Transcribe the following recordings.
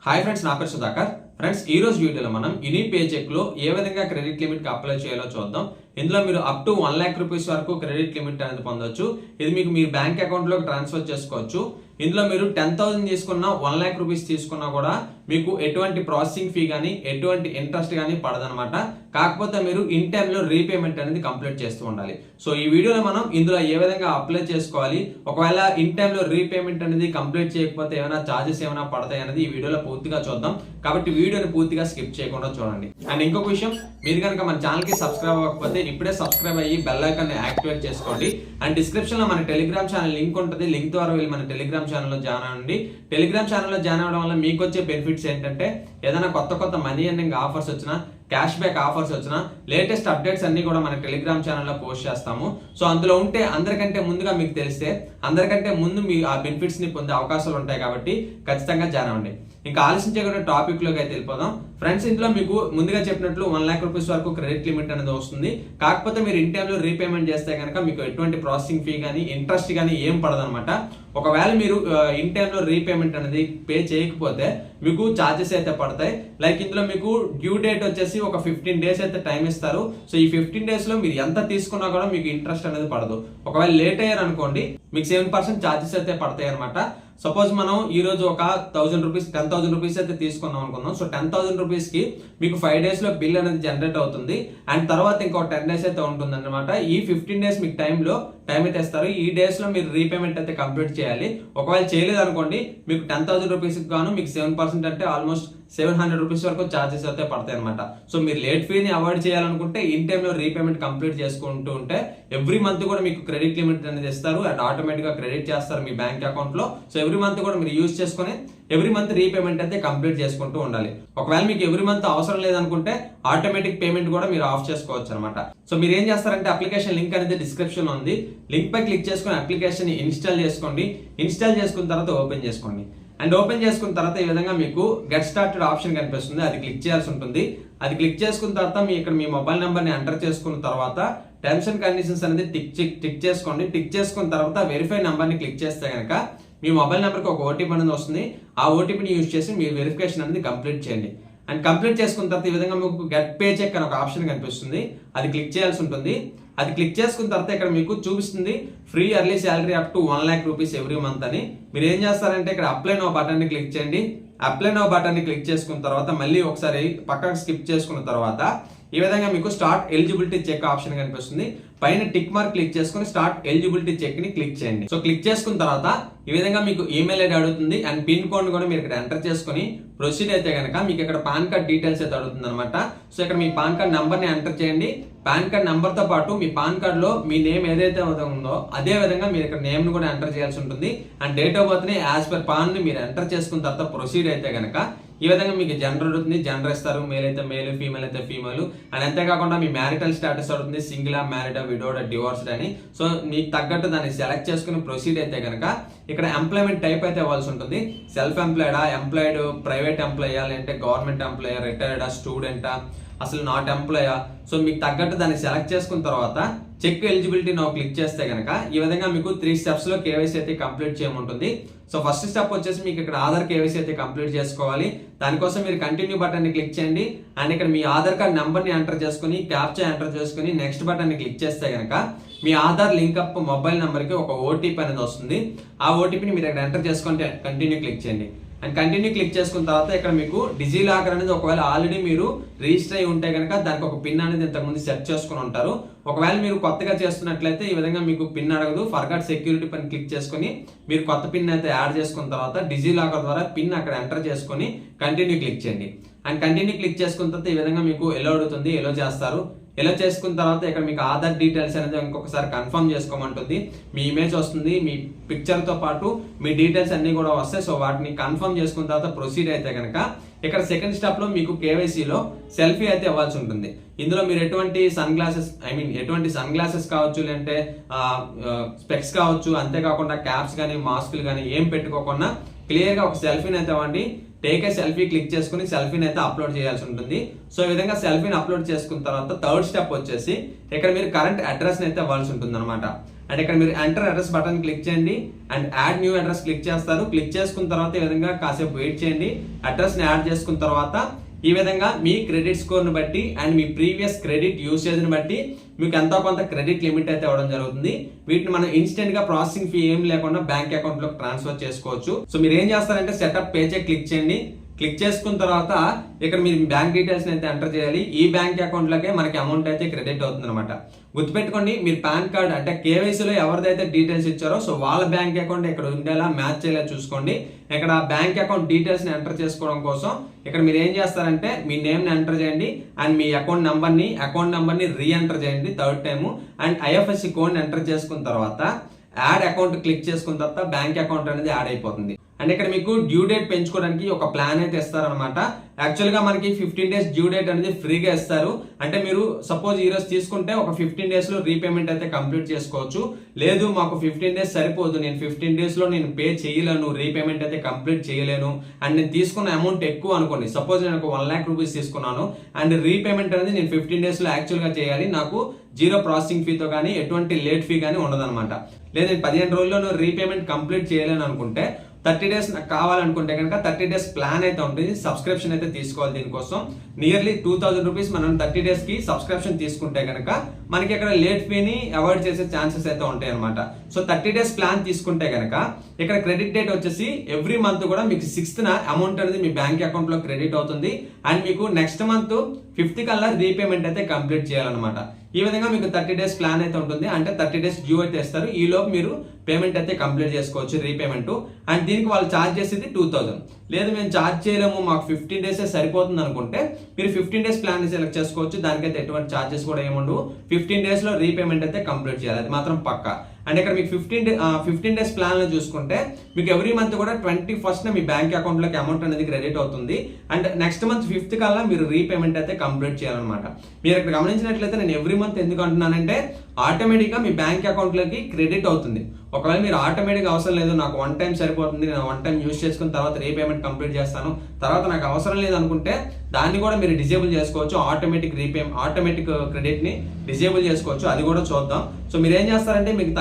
Hi friends, నా పేరు Sudhakar. Friends, ఈ రోజు వీడియోలో మనం యూని పే చెక్ లో ఏ విధంగా క్రెడిట్ లిమిట్ కి అప్లై చేయాలో చూద్దాం. ఇందులో మీరు అప్ టు 1 lakh రూపీస్ వరకు క్రెడిట్ లిమిట్ అనేది పొందొచ్చు. ఇది మీకు మీ బ్యాంక్ అకౌంట్ లోకి ట్రాన్స్ఫర్ చేసుకోవచ్చు. ఇందులో మీరు 10,000 తీసుకున్నా 1 lakh రూపీస్ తీసుకున్నా కూడా మీకు ఎటువంటి ప్రాసెసింగ్ ఫీ కానీ ఎటువంటి ఇంట్రెస్ట్ కానీ పడదనమాట. కాకపోతే మీరు ఇన్ టైంలో రీపేమెంట్ అనేది కంప్లీట్ చేస్తూ ఉండాలి. సో ఈ వీడియోలో మనం ఇందులో ఏ విధంగా అప్లై చేసుకోవాలి, ఒకవేళ ఇన్ టైంలో రీపేమెంట్ అనేది కంప్లీట్ చేయకపోతే ఏమైనా చార్జెస్ ఏమైనా పడతాయి అనేది ఈ వీడియోలో పూర్తిగా చూద్దాం. కాబట్టి వీడియోని పూర్తిగా స్కిప్ చేయకుండా చూడండి. అండ్ ఇంకొక విషయం, మీరు కనుక మన ఛానల్ కి సబ్స్క్రైబ్ అవ్వకపోతే ఇప్పుడే సబ్స్క్రైబ్ అయ్యి బెల్ ఐకాన్ ని యాక్టివేట్ చేసుకోండి. అండ్ డిస్క్రిప్షన్ లో మన టెలిగ్రామ్ ఛానల్ లింక్ ఉంటుంది. లింక్ ద్వారా వెళ్ళి మన టెలిగ్రామ్ ఛానల్లో జాయిన్ అవ్వండి. టెలిగ్రామ్ ఛానల్లో జాయిన్ అవ్వడం వల్ల మీకు వచ్చే బెనిఫిట్స్ ఏంటంటే ఏదైనా కొత్త మనీ ఎర్నింగ్ ఆఫర్స్ వచ్చినా, క్యాష్ బ్యాక్ ఆఫర్స్ వచ్చినా, లేటెస్ట్ అప్డేట్స్ అన్ని కూడా మన టెలిగ్రామ్ ఛానల్లో పోస్ట్ చేస్తాము. సో అందులో ఉంటే అందరికంటే ముందుగా మీకు తెలిస్తే అందరికంటే ముందు మీ ఆ బెనిఫిట్స్ ని పొందే అవకాశాలు ఉంటాయి. కాబట్టి ఖచ్చితంగా జాయిన్ అవ్వండి. ఇంకా ఆలోచించే కూడా టాపిక్ లోకి అయితే వెళ్ళిపోదాం. ఫ్రెండ్స్, ఇందులో మీకు ముందుగా చెప్పినట్లు 1 lakh రూపీస్ వరకు క్రెడిట్ లిమిట్ అనేది వస్తుంది. కాకపోతే మీరు ఇన్ టైంలో రీపేమెంట్ చేస్తే కనుక మీకు ఎటువంటి ప్రాసెసింగ్ ఫీ కానీ ఇంట్రెస్ట్ కానీ ఏం పడదనమాట. ఒకవేళ మీరు ఇన్ టైంలో రీపేమెంట్ అనేది పే చేయకపోతే మీకు చార్జెస్ అయితే పడతాయి. లైక్ ఇందులో మీకు డ్యూ డేట్ వచ్చేసి ఒక 15 days అయితే టైం ఇస్తారు. సో ఈ 15 days లో మీరు ఎంత తీసుకున్నా కూడా మీకు ఇంట్రెస్ట్ అనేది పడదు. ఒకవేళ లేట్ అయ్యారు అనుకోండి, మీకు 7% చార్జెస్ అయితే పడతాయి అనమాట. సపోజ్ మనం ఈ రోజు ఒక 10,000 రూపీస్ అయితే తీసుకున్నాం అనుకుందాం. సో 10,000 రూపీస్ కి మీకు 5 days లో బిల్ అనేది జనరేట్ అవుతుంది. అండ్ తర్వాత ఇంకో 10 days అయితే ఉంటుంది అనమాట. ఈ 15 days మీకు టైం అయితే ఇస్తారు. ఈ డేస్ లో మీరు రీపేమెంట్ అయితే కంప్లీట్ చేయాలి. ఒకవేళ చేయలేదు అనుకోండి, మీకు 10,000 రూపీస్ గాను మీకు 7% అంటే ఆల్మోస్ట్ 700 రూపీస్ వరకు చార్జెస్ అయితే పడతాయి అనమాట. సో మీరు లేట్ ఫీని అవాయిడ్ చేయాలనుకుంటే ఇన్ టైంలో రీపేమెంట్ కంప్లీట్ చేసుకుంటూ ఉంటే ఎవ్రీ మంత్ కూడా మీకు క్రెడిట్ లిమిట్ అనేది ఇస్తారు. అండ్ ఆటోమేటిక్ గా క్రెడిట్ చేస్తారు మీ బ్యాంక్ అకౌంట్ లో. సో ఎవ్రీ మంత్ కూడా మీరు యూజ్ చేసుకుని ఎవ్రీ మంత్ రీపేమెంట్ అయితే కంప్లీట్ చేసుకుంటూ ఉండాలి. ఒకవేళ మీకు ఎవ్రీ మంత్ అవసరం లేదనుకుంటే ఆటోమేటిక్ పేమెంట్ కూడా మీరు ఆఫ్ చేసుకోవచ్చు అనమాట. సో మీరు ఏం చేస్తారంటే అప్లికేషన్ లింక్ అనేది డిస్క్రిప్షన్ లో ఉంది. లింక్ పై క్లిక్ చేసుకుని అప్లికేషన్ ని ఇన్స్టాల్ చేసుకోండి. ఇన్స్టాల్ చేసుకున్న తర్వాత ఓపెన్ చేసుకోండి. అండ్ ఓపెన్ చేసుకున్న తర్వాత ఈ విధంగా మీకు గెట్ స్టార్టెడ్ ఆప్షన్ కనిపిస్తుంది. అది క్లిక్ చేయాల్సి ఉంటుంది. అది క్లిక్ చేసుకున్న తర్వాత ఇక్కడ మీ మొబైల్ నెంబర్ ని ఎంటర్ చేసుకున్న తర్వాత టర్మ్స్ అండ్ కండిషన్స్ అనేది టిక్ చేసుకోండి. టిక్ చేసుకున్న తర్వాత వెరిఫై నెంబర్ ని క్లిక్ చేస్తే కనుక మీ మొబైల్ నెంబర్కి ఒక ఓటీపీ అనేది వస్తుంది. ఆ ఓటీపీని యూజ్ చేసి మీ వెరిఫికేషన్ అనేది కంప్లీట్ చేయండి. అండ్ కంప్లీట్ చేసుకున్న తర్వాత ఈ విధంగా మీకు గెట్ పే చెక్ అని ఒక ఆప్షన్ కనిపిస్తుంది. అది క్లిక్ చేయాల్సి ఉంటుంది. అది క్లిక్ చేసుకున్న తర్వాత ఇక్కడ మీకు చూపిస్తుంది free early salary up to 1 lakh rupees every month అని. మీరు ఏం చేస్తారంటే ఇక్కడ అప్లై నో బటన్ ని క్లిక్ చేయండి. అప్లై నో బటన్ ని క్లిక్ చేసుకున్న తర్వాత మళ్ళీ ఒకసారి పక్కకు స్కిప్ చేసుకున్న తర్వాత ఈ విధంగా మీకు స్టార్ట్ ఎలిజిబిలిటీ చెక్ ఆప్షన్ కనిపిస్తుంది. పైన టిక్ మార్క్ క్లిక్ చేసుకుని స్టార్ట్ ఎలిజిబిలిటీ చెక్ ని క్లిక్ చేయండి. సో క్లిక్ చేసుకున్న తర్వాత ఈ విధంగా మీకు ఈమెయిల్ ఐడి అడుగుతుంది. అండ్ పిన్ కోడ్ కూడా మీరు ఇక్కడ ఎంటర్ చేసుకుని ప్రొసీడ్ అయితే కనుక మీకు ఇక్కడ పాన్ కార్డ్ డీటెయిల్స్ అయితే అడుగుతుంది అనమాట. సో ఇక్కడ మీ పాన్ కార్డ్ నంబర్ ని ఎంటర్ చేయండి. పాన్ కార్డ్ నంబర్ తో పాటు మీ పాన్ కార్డ్ లో మీ నేమ్ ఏదైతే ఉందో అదే విధంగా మీరు ఇక్కడ నేమ్ ని కూడా ఎంటర్ చేయాల్సి ఉంటుంది. అండ్ డేట్ ఆఫ్ బర్త్ ని యాజ్ పర్ పాన్ ని మీరు ఎంటర్ చేసుకున్న తర్వాత ప్రొసీడ్ అయితే కనుక ఈ విధంగా మీకు జెండర్ అడుగుతుంది. జెండర్ ఇస్తారు, మేల్ అయితే మేల్, ఫీమేల్ అయితే ఫీమేల్. అండ్ అంతేకాకుండా మీ మ్యారిటల్ స్టేటస్ అడుగుతుంది, సింగిల్, మ్యారీడ్, విడోడ్, డివోర్స్డ్ అని. సో మీకు తగ్గట్టు దాన్ని సెలెక్ట్ చేసుకుని ప్రొసీడ్ అయితే కనుక ఇక్కడ ఎంప్లాయ్మెంట్ టైప్ అయితే ఇవ్వాల్సి ఉంటుంది. సెల్ఫ్ ఎంప్లాయిడా, ఎంప్లాయిడ్, ప్రైవేట్ ఎంప్లాయా, లేదంటే గవర్నమెంట్ ఎంప్లాయా, రిటైర్డా, స్టూడెంటా, అసలు నాట్ ఎంప్లాయా. సో మీకు తగ్గట్టు దాన్ని సెలెక్ట్ చేసుకున్న తర్వాత చెక్ ఎలిజిబిలిటీ నౌ క్లిక్ చేస్తే కనుక ఈ విధంగా మీకు 3 steps లో కేవైసీ అయితే కంప్లీట్ చేయమంటుంది. సో ఫస్ట్ స్టెప్ వచ్చేసి మీకు ఇక్కడ ఆధార్ కేవైసీ అయితే కంప్లీట్ చేసుకోవాలి. దానికోసం మీరు కంటిన్యూ బటన్ ని క్లిక్ చేయండి. అండ్ ఇక్కడ మీ ఆధార్ కార్డ్ నెంబర్ ని ఎంటర్ చేసుకుని క్యాప్చా ఎంటర్ చేసుకుని నెక్స్ట్ బటన్ ని క్లిక్ చేస్తే కనుక మీ Aadhaar link up mobile number కి ఒక ఓటీపీ అనేది వస్తుంది. ఆ ఓటీపీని మీరు ఇక్కడ ఎంటర్ చేసుకుంటే కంటిన్యూ క్లిక్ చేయండి. అండ్ కంటిన్యూ క్లిక్ చేసుకున్న తర్వాత ఇక్కడ మీకు డిజీ లాకర్ అనేది ఒకవేళ ఆల్రెడీ మీరు రిజిస్టర్ అయి ఉంటే కనుక దానికి ఒక పిన్ అనేది ఇంతకుముందు సెట్ చేసుకుని ఉంటారు. ఒకవేళ మీరు కొత్తగా చేస్తున్నట్లయితే ఈ విధంగా మీకు పిన్ అడగదు. ఫర్గాట్ సెక్యూరిటీ పైన క్లిక్ చేసుకుని మీరు కొత్త పిన్ అయితే యాడ్ చేసుకున్న తర్వాత డిజీ లాకర్ ద్వారా పిన్ అక్కడ ఎంటర్ చేసుకుని కంటిన్యూ క్లిక్ చేయండి. అండ్ కంటిన్యూ క్లిక్ చేసుకున్న తర్వాత ఈ విధంగా మీకు ఎలో అడుగుతుంది. ఎలో చేస్తారు. ఎలా చేసుకున్న తర్వాత ఇక్కడ మీకు ఆధార్ డీటెయిల్స్ అనేది ఇంకొకసారి కన్ఫర్మ్ చేసుకోమంటుంది. మీ ఇమేజ్ వస్తుంది, మీ పిక్చర్ తో పాటు మీ డీటెయిల్స్ అన్ని కూడా వస్తాయి. సో వాటిని కన్ఫర్మ్ చేసుకున్న తర్వాత ప్రొసీడ్ అయితే కనుక ఇక్కడ సెకండ్ స్టెప్ లో మీకు కేవైసీలో సెల్ఫీ అయితే ఇవ్వాల్సి ఉంటుంది. ఇందులో మీరు ఎటువంటి సన్ గ్లాసెస్ కావచ్చు, లేదంటే స్పెక్స్ కావచ్చు, అంతేకాకుండా క్యాప్స్ కానీ మాస్కులు కానీ ఏం పెట్టుకోకుండా క్లియర్ గా ఒక సెల్ఫీని అయితే ఇవ్వండి. టేక్ ఏ సెల్ఫీ క్లిక్ చేసుకుని సెల్ఫీని అయితే అప్లోడ్ చేయాల్సి ఉంటుంది. సో ఈ విధంగా సెల్ఫీని అప్లోడ్ చేసుకున్న తర్వాత థర్డ్ స్టెప్ వచ్చేసి ఇక్కడ మీరు కరెంట్ అడ్రస్ అయితే ఇవ్వాల్సి ఉంటుంది అనమాట. అండ్ ఇక్కడ మీరు ఎంటర్ అడ్రస్ బటన్ క్లిక్ చేయండి and add new address click చేస్తారు. క్లిక్ చేసుకున్న తర్వాత ఈ విధంగా కాసేపు వెయిట్ చేయండి. అడ్రస్ ని యాడ్ చేసుకున్న తర్వాత ఈ విధంగా మీ క్రెడిట్ స్కోర్ ని బట్టి and me previous credit usage ని బట్టి మీకు ఎంతో కొంత క్రెడిట్ లిమిట్ అయితే ఇవ్వడం జరుగుతుంది. వీటిని మనం ఇన్స్టెంట్ గా ప్రాసెసింగ్ ఫీ ఏం లేకుండా బ్యాంక్ అకౌంట్ లోకి ట్రాన్స్ఫర్ చేసుకోవచ్చు. సో మీరు ఏం చేస్తారంటే సెటప్ పే చెక్ క్లిక్ చేయండి. క్లిక్ చేసుకున్న తర్వాత ఇక్కడ మీరు బ్యాంక్ డీటెయిల్స్ అయితే ఎంటర్ చేయాలి. ఈ బ్యాంక్ అకౌంట్ లకే మనకి అమౌంట్ అయితే క్రెడిట్ అవుతుంది అనమాట. గుర్తుపెట్టుకోండి, మీరు పాన్ కార్డ్ అంటే కేవైసీలో ఎవరిదైతే డీటెయిల్స్ ఇచ్చారో సో వాళ్ళ బ్యాంక్ అకౌంట్ ఇక్కడ ఉండేలా మ్యాచ్ చేయాలి చూసుకోండి. ఇక్కడ బ్యాంక్ అకౌంట్ డీటెయిల్స్ ని ఎంటర్ చేసుకోవడం కోసం ఇక్కడ మీరు ఏం చేస్తారంటే మీ నేమ్ ని ఎంటర్ చేయండి అండ్ మీ అకౌంట్ నంబర్ ని రీ ఎంటర్ చేయండి third time and IFSC code ని ఎంటర్ చేసుకున్న తర్వాత యాడ్ అకౌంట్ క్లిక్ చేసుకున్న తర్వాత బ్యాంక్ అకౌంట్ అనేది యాడ్ అయిపోతుంది. అండ్ ఇక్కడ మీకు డ్యూ డేట్ పెంచుకోవడానికి ఒక ప్లాన్ అయితే ఇస్తారనమాట. యాక్చువల్ గా మనకి 15 days డ్యూ డేట్ అనేది ఫ్రీగా ఇస్తారు. అంటే మీరు సపోజ్ ఈ రోజు తీసుకుంటే ఒక 15 days లో రీపేమెంట్ అయితే కంప్లీట్ చేసుకోవచ్చు. లేదు మాకు 15 days సరిపోదు, నేను 15 days లో నేను పే చేయలేను, రీపేమెంట్ అయితే కంప్లీట్ చేయలేను అండ్ నేను తీసుకున్న అమౌంట్ ఎక్కువ అనుకోండి. సపోజ్ నేను ఒక 1 lakh rupees తీసుకున్నాను అండ్ రీపేమెంట్ అనేది నేను 15 days లో యాక్చువల్ గా చేయాలి, నాకు జీరో ప్రాసెసింగ్ ఫీతో కానీ ఎటువంటి లేట్ ఫీ కానీ ఉండదన్నమాట. లేదు నేను 15 రోజుల్లో రీపేమెంట్ కంప్లీట్ చేయలేను అనుకుంటే 30 days నాకు కావాలనుకుంటే కనుక 30 days ప్లాన్ అయితే ఉంటుంది. సబ్స్క్రిప్షన్ అయితే తీసుకోవాలి. దీనికోసం నియర్లీ 2000 rupees మనం 30 days కి సబ్స్క్రిప్షన్ తీసుకుంటే కనుక మనకి ఇక్కడ లేట్ ఫీని అవాయిడ్ చేసే ఛాన్సెస్ అయితే ఉంటాయి అనమాట. సో 30 days ప్లాన్ తీసుకుంటే కనుక ఇక్కడ క్రెడిట్ డేట్ వచ్చేసి ఎవ్రీ మంత్ కూడా మీకు 6th అమౌంట్ అనేది మీ బ్యాంక్ అకౌంట్ లో క్రెడిట్ అవుతుంది అండ్ మీకు నెక్స్ట్ మంత్ 5th కల్లా రీపేమెంట్ అయితే కంప్లీట్ చేయాలన్నమాట. ఈ విధంగా మీకు 30 days ప్లాన్ అయితే ఉంటుంది. అంటే 30 days డ్యూ అయితే ఇస్తారు. ఈ లోపు మీరు పేమెంట్ అయితే కంప్లీట్ చేసుకోవచ్చు రీపేమెంట్. అండ్ దీనికి వాళ్ళు ఛార్జ్ చేసేది 2000. లేదు మేము ఛార్జ్ చేయలేము, మాకు 15 days సరిపోతుంది అనుకుంటే మీరు 15 days ప్లాన్ సెలెక్ట్ చేసుకోవచ్చు. దానికైతే ఎటువంటి ఛార్జెస్ కూడా ఏముండవు. 15 days లో రీపేమెంట్ అయితే కంప్లీట్ చేయాలి, అది మాత్రం పక్కా. అండ్ ఇక్కడ మీకు 15 days ప్లాన్ లో చూసుకుంటే మీకు ఎవ్రీ మంత్ కూడా 21st మీ బ్యాంక్ అకౌంట్ లోకి అమౌంట్ అనేది క్రెడిట్ అవుతుంది. అండ్ నెక్స్ట్ మంత్ 5th కల్లా మీరు రీపేమెంట్ అయితే కంప్లీట్ చేయాలన్నమాట. మీరు ఇక్కడ గమనించినట్లయితే నేను ఎవ్రీ మంత్ ఎందుకు అంటున్నానంటే ఆటోమేటిక్ గా మీ బ్యాంక్ అకౌంట్ లోకి క్రెడిట్ అవుతుంది. ఒకవేళ మీరు ఆటోమేటిక్ అవసరం లేదు, నాకు 1 time సరిపోతుంది, నేను 1 time యూజ్ చేసుకున్న తర్వాత రీపేమెంట్ కంప్లీట్ చేస్తాను, తర్వాత నాకు అవసరం లేదు అనుకుంటే దాన్ని కూడా మీరు డిజేబుల్ చేసుకోవచ్చు. ఆటోమేటిక్ క్రెడిట్ ని డిజేబుల్ చేసుకోవచ్చు, అది కూడా చూద్దాం. సో మీరు ఏం చేస్తారంటే మీకు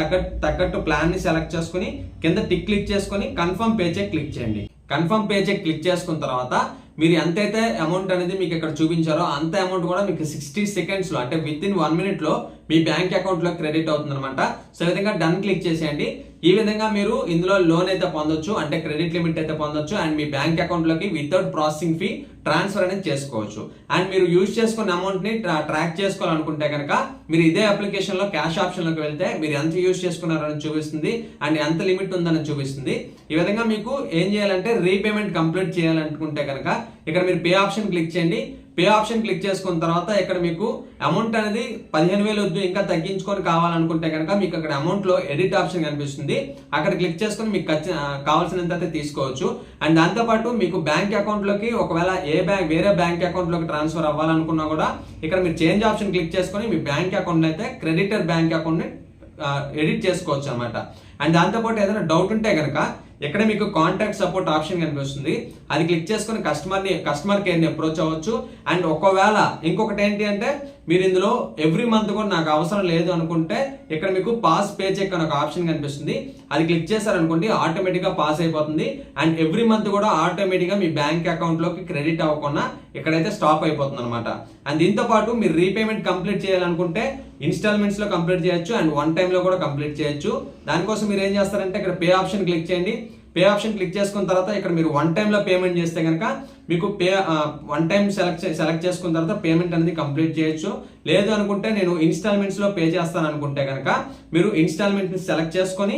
తగ్గట్టు ప్లాన్ ని సెలెక్ట్ చేసుకుని కింద టిక్ క్లిక్ చేసుకుని కన్ఫర్మ్ పే చెక్ క్లిక్ చేయండి. కన్ఫర్మ్ పే చెక్ క్లిక్ చేసుకున్న తర్వాత మీరు ఎంతైతే అమౌంట్ అనేది మీకు ఇక్కడ చూపించారో అంత అమౌంట్ కూడా మీకు 60 seconds లో అంటే విత్ ఇన్ 1 minute లో మీ బ్యాంక్ అకౌంట్ లో క్రెడిట్ అవుతుంది అనమాట. సో ఈ విధంగా డన్ క్లిక్ చేసేయండి. ఈ విధంగా మీరు ఇందులో లోన్ అయితే పొందొచ్చు, అంటే క్రెడిట్ లిమిట్ అయితే పొందొచ్చు అండ్ మీ బ్యాంక్ అకౌంట్ లోకి వితౌట్ ప్రాసెసింగ్ ఫీ ట్రాన్స్ఫర్ అనేది చేసుకోవచ్చు. అండ్ మీరు యూజ్ చేసుకున్న అమౌంట్ ని ట్రాక్ చేసుకోవాలనుకుంటే కనుక మీరు ఇదే అప్లికేషన్ లో క్యాష్ ఆప్షన్ లోకి వెళ్తే మీరు ఎంత యూజ్ చేసుకున్నారని చూపిస్తుంది అండ్ ఎంత లిమిట్ ఉందని చూపిస్తుంది. ఈ విధంగా మీకు ఏం చేయాలంటే రీపేమెంట్ కంప్లీట్ చేయాలనుకుంటే కనుక ఇక్కడ మీరు పే ఆప్షన్ క్లిక్ చేయండి. పే ఆప్షన్ క్లిక్ చేసుకున్న తర్వాత ఇక్కడ మీకు అమౌంట్ అనేది 15,000 వద్దు, ఇంకా తగ్గించుకొని కావాలనుకుంటే కనుక మీకు అక్కడ అమౌంట్ లో ఎడిట్ ఆప్షన్ కనిపిస్తుంది. అక్కడ క్లిక్ చేసుకుని మీకు కావాల్సినంత అయితే తీసుకోవచ్చు. అండ్ దాంతో పాటు మీకు బ్యాంక్ అకౌంట్ లోకి ఒకవేళ వేరే బ్యాంక్ అకౌంట్ లోకి ట్రాన్స్ఫర్ అవ్వాలనుకున్నా కూడా ఇక్కడ మీరు చేంజ్ ఆప్షన్ క్లిక్ చేసుకుని మీ బ్యాంక్ అకౌంట్ అయితే క్రెడిటర్ బ్యాంక్ అకౌంట్ ని ఎడిట్ చేసుకోవచ్చు అనమాట. అండ్ దాంతోపాటు ఏదైనా డౌట్ ఉంటే కనుక ఇక్కడ మీకు కాంటాక్ట్ సపోర్ట్ ఆప్షన్ కనిపిస్తుంది, అది క్లిక్ చేసుకుని కస్టమర్ కేర్ ని అప్రోచ్ అవ్వచ్చు. అండ్ ఒకవేళ ఇంకొకటి ఏంటి అంటే మీరు ఇందులో ఎవ్రీ మంత్ కూడా నాకు అవసరం లేదు అనుకుంటే ఇక్కడ మీకు పాస్ పే చెక్ అని ఒక ఆప్షన్ కనిపిస్తుంది, అది క్లిక్ చేశారనుకోండి ఆటోమేటిక్ గా పాస్ అయిపోతుంది. అండ్ ఎవ్రీ మంత్ కూడా ఆటోమేటిక్ గా మీ బ్యాంక్ అకౌంట్ లోకి క్రెడిట్ అవ్వకుండా ఇక్కడైతే స్టాప్ అయిపోతుంది అనమాట. అండ్ దీంతో పాటు మీరు రీపేమెంట్ కంప్లీట్ చేయాలనుకుంటే ఇన్స్టాల్మెంట్స్ లో కంప్లీట్ చేయొచ్చు అండ్ 1 time లో కూడా కంప్లీట్ చేయొచ్చు. దానికోసం మీరు ఏం చేస్తారంటే ఇక్కడ పే ఆప్షన్ క్లిక్ చేయండి. పే ఆప్షన్ క్లిక్ చేసుకున్న తర్వాత ఇక్కడ మీరు 1 time లో పేమెంట్ చేస్తే కనుక మీకు 1 time సెలెక్ట్ చేసుకున్న తర్వాత పేమెంట్ అనేది కంప్లీట్ చేయొచ్చు. లేదు అనుకుంటే నేను ఇన్స్టాల్మెంట్స్ లో పే చేస్తాను అనుకుంటే కనుక మీరు ఇన్స్టాల్మెంట్ ని సెలెక్ట్ చేసుకొని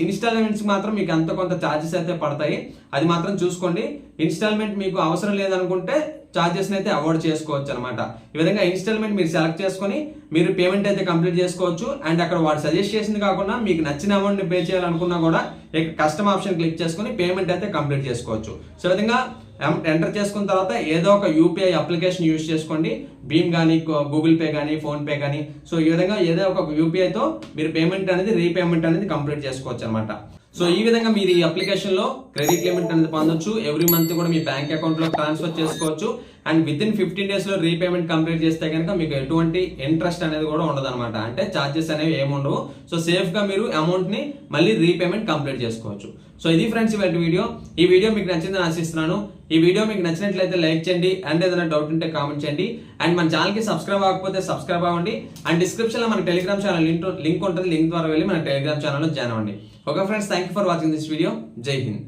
ఇన్స్టాల్మెంట్స్ మాత్రం మీకు అంత కొంత ఛార్జెస్ అయితే పడతాయి, అది మాత్రం చూసుకోండి. ఇన్స్టాల్మెంట్ మీకు అవసరం లేదనుకుంటే ఛార్జెస్ అయితే అవాయిడ్ చేసుకోవచ్చు అనమాట. ఈ విధంగా ఇన్స్టాల్మెంట్ మీరు సెలెక్ట్ చేసుకొని మీరు పేమెంట్ అయితే కంప్లీట్ చేసుకోవచ్చు. అండ్ అక్కడ వాడు సజెస్ట్ చేసింది కాకుండా మీకు నచ్చిన అమౌంట్ ని పే చేయాలనుకున్నా కూడా కస్టమ్ ఆప్షన్ క్లిక్ చేసుకొని పేమెంట్ అయితే కంప్లీట్ చేసుకోవచ్చు. సో ఈ విధంగా ఎంటర్ చేసుకున్న తర్వాత ఏదో ఒక యూపీఐ అప్లికేషన్ యూజ్ చేసుకోండి, భీమ్ కానీ గూగుల్ పే కానీ ఫోన్ పే కానీ. సో ఈ విధంగా ఏదో ఒక యూపీఐతో మీరు పేమెంట్ అనేది రీపేమెంట్ అనేది కంప్లీట్ చేసుకోవచ్చు అనమాట. సో ఈ విధంగా మీరు ఈ అప్లికేషన్ లో క్రెడిట్ లిమిట్ అనేది పొందొచ్చు, ఎవ్రీ మంత్ కూడా మీ బ్యాంక్ అకౌంట్ లో ట్రాన్స్ఫర్ చేసుకోవచ్చు. అండ్ విత్ ఇన్ 15 days లో రీపేమెంట్ కంప్లీట్ చేస్తే కనుక మీకు ఎటువంటి ఇంట్రెస్ట్ అనేది కూడా ఉండదు అనమాట. అంటే ఛార్జెస్ అనేవి ఏమి ఉండవు. సో సేఫ్ గా మీరు అమౌంట్ ని మళ్ళీ రీపేమెంట్ కంప్లీట్ చేసుకోవచ్చు. సో ఇది ఫ్రెండ్స్ ఇవాళ వీడియో. ఈ వీడియో మీకు నచ్చిందని ఆశిస్తున్నాను. ఈ వీడియో మీకు నచ్చినట్లయితే లైక్ చేయండి, అండ్ ఏదైనా డౌట్ ఉంటే కామెంట్ చేయండి, అండ్ మన ఛానల్ కి సబ్స్క్రైబ్ అవ్వకపోతే సబ్స్క్రైబ్ అవ్వండి. అండ్ డిస్క్రిప్షన్ లో మన టెలిగ్రామ్ ఛానల్ లింక్ ఉంటుంది. లింక్ ద్వారా వెళ్ళి మన టెలిగ్రామ్ ఛానల్ లో జాయిన్ అవ్వండి. Okay friends, thank you for watching this video. జై హింద్.